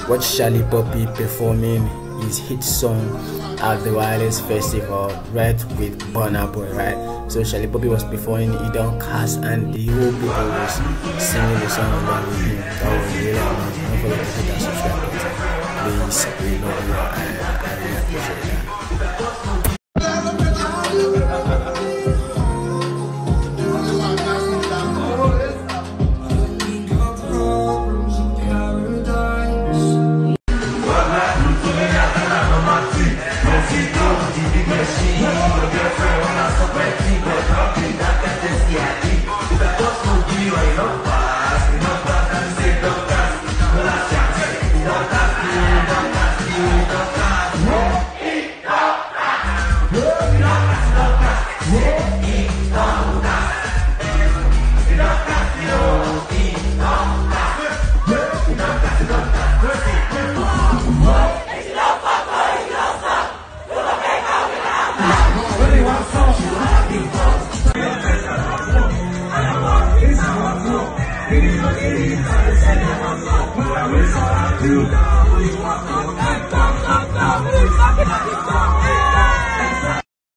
watch Shallipopi performing his hit song at the Wireless Festival, right, with Burna Boy, right? So Shallipopi was performing It Don't Cast, and the whole people was singing the song along with him. That was really amazing. Don't forget to hit that subscribe button. Please, we love you, and I really appreciate that. You know you want to